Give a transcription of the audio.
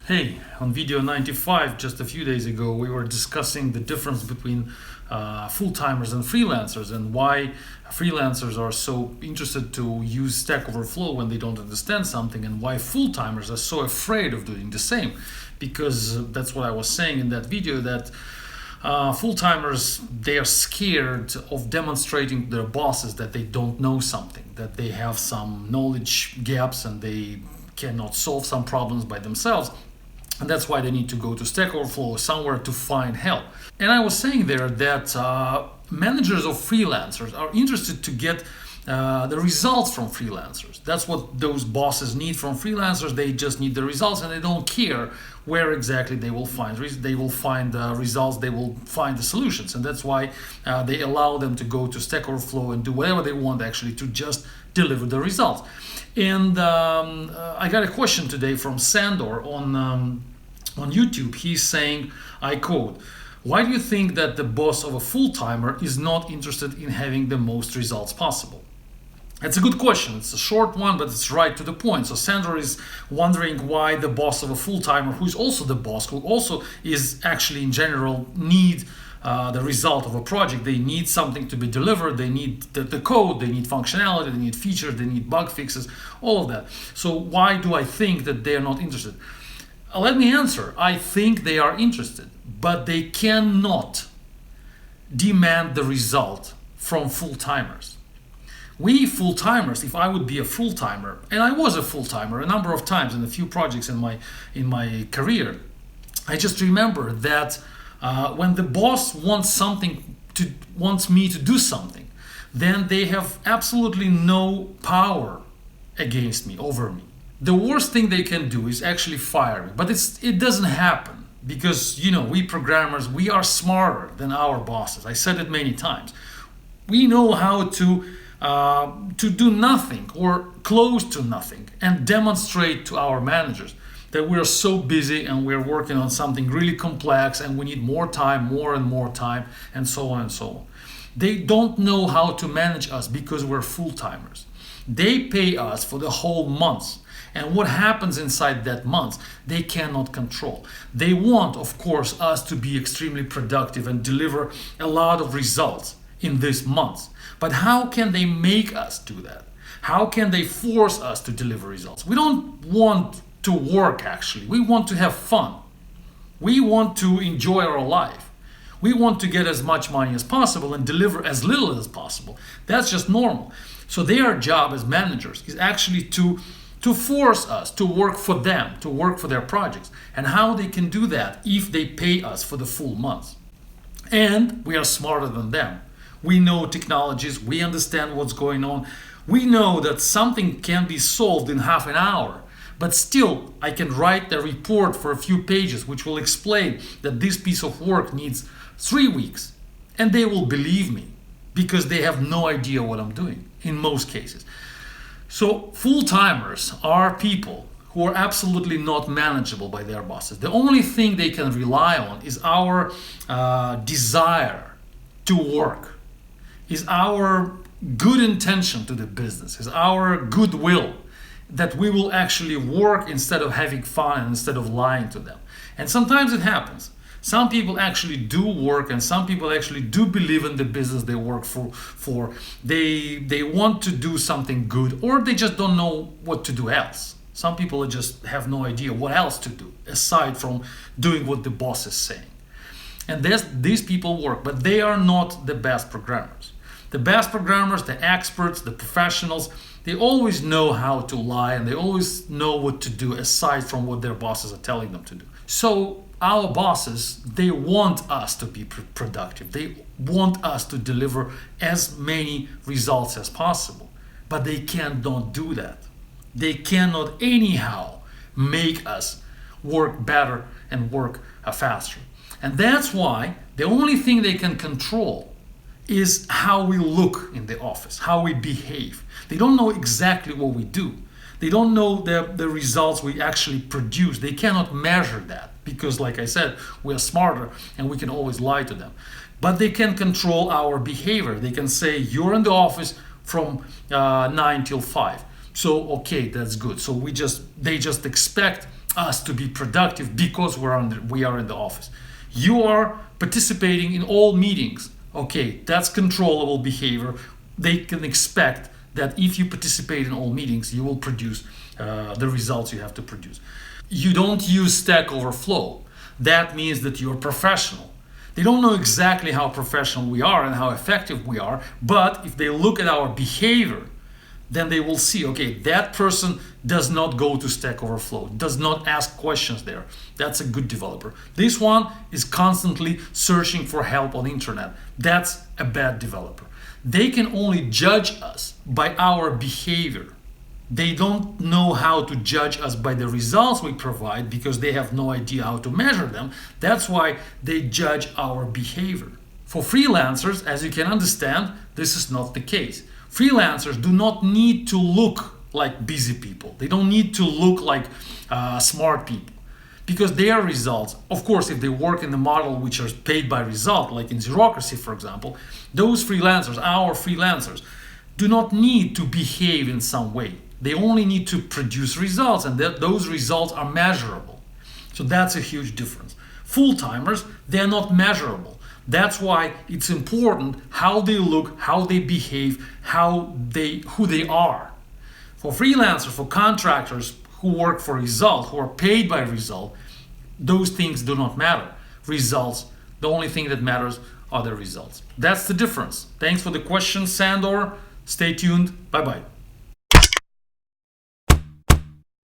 Hey, on video 95, just a few days ago, we were discussing the difference between full-timers and freelancers and why freelancers are so interested to use Stack Overflow when they don't understand something, and why full-timers are so afraid of doing the same. Because that's what I was saying in that video, that full-timers, they are scared of demonstrating to their bosses that they don't know something, that they have some knowledge gaps and they cannot solve some problems by themselves. And that's why they need to go to Stack Overflow or somewhere to find help. And I was saying there that managers of freelancers are interested to get the results from freelancers. That's what those bosses need from freelancers. They just need the results, and they don't care where exactly they will find. They will find the results. They will find the solutions, and that's why they allow them to go to Stack Overflow and do whatever they want, actually, to just deliver the results. And I got a question today from Sandor on YouTube. He's saying, I quote, "Why do you think that the boss of a full-timer is not interested in having the most results possible?" That's a good question. It's a short one, but it's right to the point. So Sandor is wondering why the boss of a full-timer, who is also the boss, who also is actually in general need the result of a project. They need something to be delivered. They need the code. They need functionality. They need features. They need bug fixes. All of that. So why do I think that they are not interested? Let me answer. I think they are interested, but they cannot demand the result from full-timers. We full-timers, if I would be a full-timer, and I was a full-timer a number of times in a few projects in my career, I just remember that when the boss wants me to do something, then they have absolutely no power against me, over me. The worst thing they can do is actually fire me, but it doesn't happen because we programmers, we are smarter than our bosses. I said it many times. We know how to do nothing or close to nothing and demonstrate to our managers that we're so busy and we're working on something really complex and we need more time, more and more time, and so on and so on. They don't know how to manage us because we're full-timers. They pay us for the whole month, and what happens inside that month, they cannot control. They want, of course, us to be extremely productive and deliver a lot of results in this month. But how can they make us do that? How can they force us to deliver results? We don't want to work, actually. We want to have fun. We want to enjoy our life. We want to get as much money as possible and deliver as little as possible. That's just normal. So their job as managers is actually to force us to work for them, to work for their projects. And how they can do that if they pay us for the full month. And we are smarter than them. We know technologies, we understand what's going on. We know that something can be solved in half an hour, but still I can write a report for a few pages which will explain that this piece of work needs 3 weeks. And they will believe me because they have no idea what I'm doing in most cases. So full-timers are people who are absolutely not manageable by their bosses. The only thing they can rely on is our desire to work, is our good intention to the business, is our goodwill, that we will actually work instead of having fun and instead of lying to them. And sometimes it happens. Some people actually do work, and some people actually do believe in the business they work for. They want to do something good, or they just don't know what to do else. Some people just have no idea what else to do aside from doing what the boss is saying. And these people work, but they are not the best programmers. The best programmers, the experts, the professionals, they always know how to lie, and they always know what to do aside from what their bosses are telling them to do. So our bosses, they want us to be productive. They want us to deliver as many results as possible, but they cannot do that. They cannot anyhow make us work better and work faster. And that's why the only thing they can control is how we look in the office, how we behave. They don't know exactly what we do. They don't know the results we actually produce. They cannot measure that because, like I said, we are smarter and we can always lie to them. But they can control our behavior. They can say, you're in the office from 9 till 5. So, okay, that's good. So they just expect us to be productive because we are in the office. You are participating in all meetings. Okay, that's controllable behavior. They can expect that if you participate in all meetings, you will produce the results you have to produce. You don't use Stack Overflow. That means that you're professional. They don't know exactly how professional we are and how effective we are, but if they look at our behavior, then they will see, okay, that person does not go to Stack Overflow, does not ask questions there. That's a good developer. This one is constantly searching for help on the internet. That's a bad developer. They can only judge us by our behavior. They don't know how to judge us by the results we provide because they have no idea how to measure them. That's why they judge our behavior. For freelancers, as you can understand, this is not the case. Freelancers do not need to look like busy people. They don't need to look like smart people because their results, of course, if they work in the model which are paid by result, like in zerocracy, for example, those freelancers, our freelancers, do not need to behave in some way. They only need to produce results, and those results are measurable. So that's a huge difference. Full-timers, they're not measurable. That's why it's important how they look, how they behave, who they are. For freelancers, for contractors who work for result, who are paid by result, those things do not matter. Results, the only thing that matters are the results. That's the difference. Thanks for the question, Sandor. Stay tuned. Bye-bye.